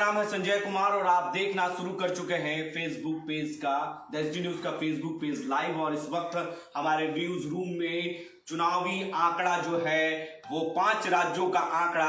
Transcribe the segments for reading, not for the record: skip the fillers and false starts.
नाम है संजय कुमार और आप देखना शुरू कर चुके हैं फेसबुक पेज का द एसडी न्यूज का फेसबुक पेज लाइव। और इस वक्त हमारे न्यूज रूम में चुनावी आंकड़ा जो है वो 5 राज्यों का आंकड़ा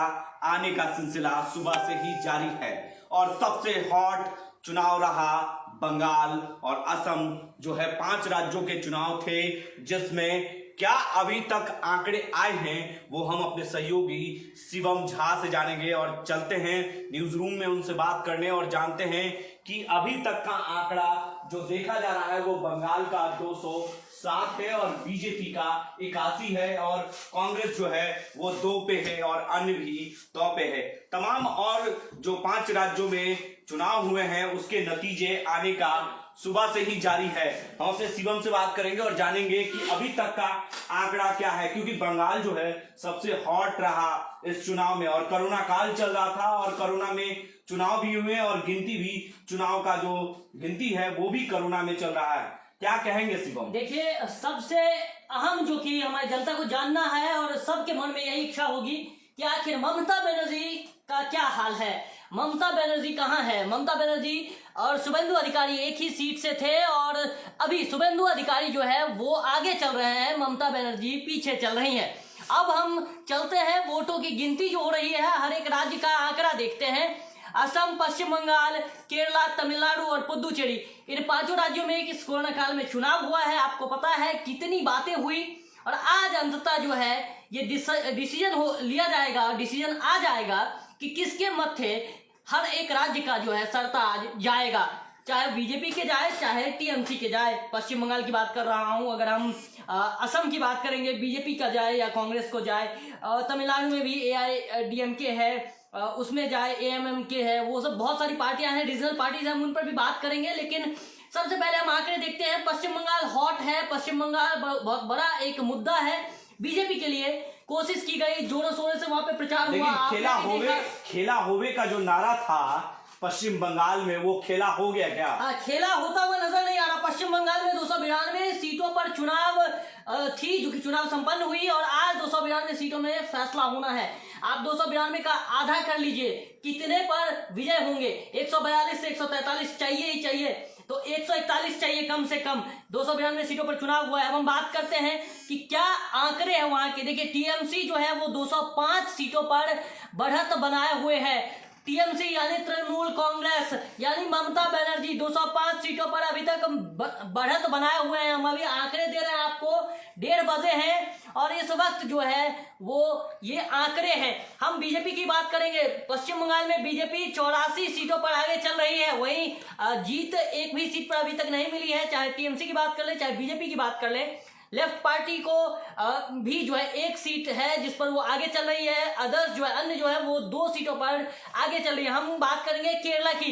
आने का सिलसिला सुबह से ही जारी है। और सबसे हॉट चुनाव रहा बंगाल और असम जो है 5 राज्यों के चुनाव थे, जिसमें क्या अभी तक आंकड़े आए हैं वो हम अपने सहयोगी शिवम झा से जानेंगे। और चलते हैं न्यूज रूम में उनसे बात करने और जानते हैं कि अभी तक का आंकड़ा जो देखा जा रहा है वो बंगाल का 207 है और बीजेपी का 81 है और कांग्रेस जो है वो 2 पे है और अन्य भी 2 पे है। तमाम और जो 5 राज्यों में चुनाव हुए हैं उसके नतीजे आने का सुबह से ही जारी है। हम अपने शिवम से बात करेंगे और जानेंगे कि अभी तक का आंकड़ा क्या है, क्योंकि बंगाल जो है सबसे हॉट रहा इस चुनाव में और कोरोना काल चल रहा था और कोरोना में चुनाव भी हुए और गिनती भी, चुनाव का जो गिनती है वो भी कोरोना में चल रहा है। क्या कहेंगे शिवम? देखिए, सबसे अहम जो कि हमारी जनता को जानना है और सबके मन में यही इच्छा होगी कि आखिर ममता बनर्जी का क्या हाल है, ममता बनर्जी कहाँ है। ममता बनर्जी और शुभेंदु अधिकारी एक ही सीट से थे और अभी शुभेंदु अधिकारी जो है वो आगे चल रहे हैं, ममता बनर्जी पीछे चल रही हैं। अब हम चलते हैं वोटों की गिनती जो हो रही है, हर एक राज्य का आंकड़ा देखते हैं। असम, पश्चिम बंगाल, केरला, तमिलनाडु और पुदुचेरी, इन 5 राज्यों में इस कोरोना काल में चुनाव हुआ है। आपको पता है कितनी बातें हुई और आज अंततः जो है ये डिसीजन लिया जाएगा, डिसीजन आ जाएगा कि किसके मत थे हर एक राज्य का जो है सरताज जाएगा, चाहे बीजेपी के जाए चाहे टीएमसी के जाए। पश्चिम बंगाल की बात कर रहा हूं, अगर हम असम की बात करेंगे बीजेपी का जाए या कांग्रेस को जाए, तमिलनाडु में भी एआईडीएमके है, उसमें जाए एएमएमके है, वो सब बहुत सारी पार्टियां हैं, रीजनल पार्टीज हैं, हम उन पर भी बात करेंगे। लेकिन सबसे पहले हम आंकड़े देखते हैं। पश्चिम बंगाल हॉट है, पश्चिम बंगाल बहुत बड़ा एक मुद्दा है बीजेपी के लिए। कोशिश की गई, जोरों शोरों से वहां पे प्रचार हुआ। खेला होवे का जो नारा था पश्चिम बंगाल में, वो खेला हो गया क्या? हाँ, खेला होता हुआ नजर नहीं आ रहा। पश्चिम बंगाल में 292 सीटों पर चुनाव थी, जो कि चुनाव संपन्न हुई और आज 292 सीटों में फैसला होना है। आप 292 का आधा कर लीजिए, कितने पर विजय होंगे? 142 से 143 चाहिए ही चाहिए, तो 141 चाहिए कम से कम। 292 सीटों पर चुनाव हुआ है। अब हम बात करते हैं कि क्या आंकड़े हैं वहां के। देखिए, टीएमसी जो है वो 205 सीटों पर बढ़त बनाए हुए है। टीएमसी यानी तृणमूल कांग्रेस यानी ममता बनर्जी 205 सीटों पर अभी तक बढ़त बनाए हुए हैं। हम अभी आंकड़े दे रहे हैं आपको, 1:30 बजे हैं और इस वक्त जो है वो ये आंकड़े हैं। हम बीजेपी की बात करेंगे। पश्चिम बंगाल में बीजेपी 84 सीटों पर आगे चल रही है। वहीं जीत एक भी सीट पर अभी तक नहीं मिली है, चाहे टीएमसी की बात कर ले चाहे बीजेपी की बात कर ले। लेफ्ट पार्टी को भी जो है 1 सीट है जिस पर वो आगे चल रही है। अदर्स जो है, अन्य जो है वो 2 सीटों पर आगे चल रही है। हम बात करेंगे केरला की।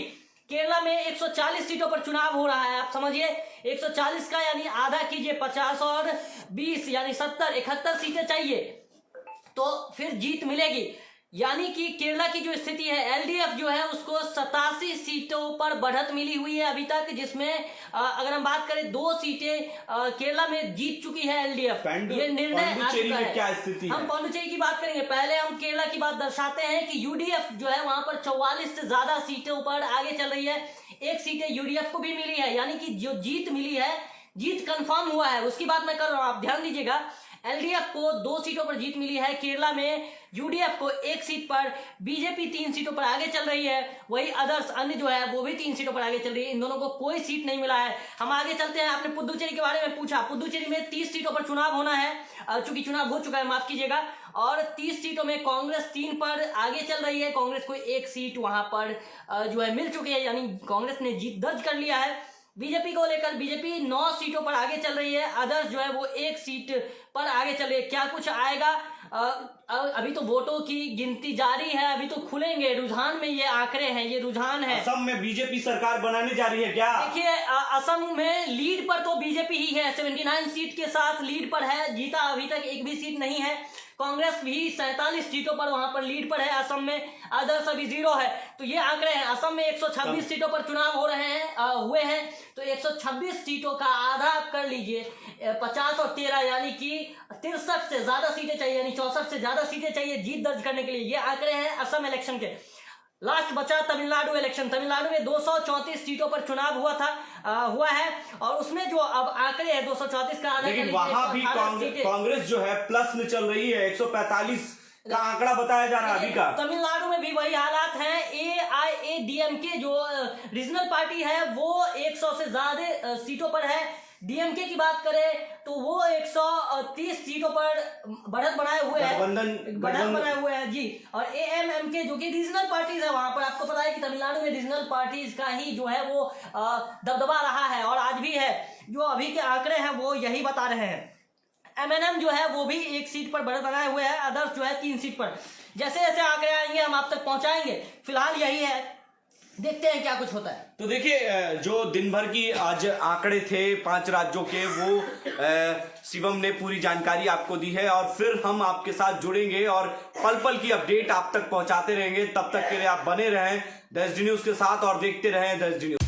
केरला में 140 सीटों पर चुनाव हो रहा है। आप समझिए 140 का यानी आधा कीजिए, 50 और 20 यानी 70, 71 सीटें चाहिए तो फिर जीत मिलेगी। यानी कि केरला की जो स्थिति है, एलडीएफ जो है उसको 87 सीटों पर बढ़त मिली हुई है अभी तक, जिसमें अगर हम बात करें 2 सीटें केरला में जीत चुकी है एलडीएफ। ये निर्णय आ चुका है। क्या स्थिति हम पांडुचेरी की बात करेंगे। पहले हम केरला की बात दर्शाते हैं कि यूडीएफ जो है वहां पर 44 से ज्यादा सीटों पर आगे चल रही है। 1 सीटें यूडीएफ को भी मिली है, यानी कि जो जीत मिली है, जीत कंफर्म हुआ है, उसकी बात मैं कर रहा हूं। आप ध्यान दीजिएगा, एलडीएफ को 2 सीटों पर जीत मिली है केरला में, यूडीएफ को 1 सीट पर, बीजेपी 3 सीटों पर आगे चल रही है। वही अदर्स अन्य जो है वो भी 3 सीटों पर आगे चल रही है। इन दोनों को कोई सीट नहीं मिला है। हम आगे चलते हैं। आपने पुदुचेरी के बारे में पूछा। पुदुचेरी में 30 सीटों पर चुनाव होना है, चूंकि चुनाव हो चुका है, माफ कीजिएगा। और 30 सीटों में कांग्रेस 3 पर आगे चल रही है। कांग्रेस को 1 सीट वहां पर जो है मिल चुकी है, यानी कांग्रेस ने जीत दर्ज कर लिया है। बीजेपी को लेकर बीजेपी 9 सीटों पर आगे चल रही है। अदर्स जो है वो 1 सीट पर आगे चल रही है। क्या कुछ आएगा? अभी तो वोटों की गिनती जारी है, अभी तो खुलेंगे। रुझान में ये आंकड़े हैं, ये रुझान है। असम में बीजेपी सरकार बनाने जा रही है क्या? देखिए, असम में लीड पर तो बीजेपी ही है, 79 सीट के साथ लीड पर है। जीता अभी तक 1 भी सीट नहीं है। कांग्रेस भी 47 सीटों पर वहां पर लीड पर है असम में। अदर्स अभी 0 है। तो ये आंकड़े हैं। असम में 126 सीटों पर चुनाव हो रहे हैं, हुए हैं। तो 126 सीटों का आधा आप कर लीजिए, 50 और 13 यानी कि 63 से ज्यादा सीटें चाहिए, यानी 64 से ज्यादा सीटें चाहिए जीत दर्ज करने के लिए। ये आंकड़े हैं असम इलेक्शन के। लास्ट बचा तमिलनाडु इलेक्शन। तमिलनाडु में 234 सीटों पर चुनाव हुआ है और उसमें जो अब आंकड़े हैं 234 का आधा, लेकिन वहां भी कांग्रेस जो है प्लस में चल रही है, 145 का आंकड़ा बताया जा रहा है अभी का। तमिलनाडु में भी वही हालात हैं। AIADMK जो रीजनल पार्टी है वो 100 से ज्यादा सीटों पर है। डीएमके की बात करें तो वो 130 सीटों पर बढ़त बनाए हुए हैं जी। और AMMK जो कि रीजनल पार्टीज है, वहां पर आपको पता है कि तमिलनाडु में रीजनल पार्टीज का ही जो है वो दबदबा रहा है और आज भी है। जो अभी के आंकड़े हैं वो यही बता रहे हैं। MNM जो है वो भी 1 सीट पर बढ़त बनाए हुए है, अदर्स जो है 3 सीट पर। जैसे जैसे आंकड़े आएंगे हम आप तक पहुंचाएंगे। फिलहाल यही है, देखते हैं क्या कुछ होता है। तो देखिए, जो दिन भर की आज आंकड़े थे 5 राज्यों के, वो शिवम ने पूरी जानकारी आपको दी है और फिर हम आपके साथ जुड़ेंगे और पल पल की अपडेट आप तक पहुंचाते रहेंगे। तब तक के लिए आप बने रहें द SD न्यूज के साथ और देखते रहें द SD न्यूज।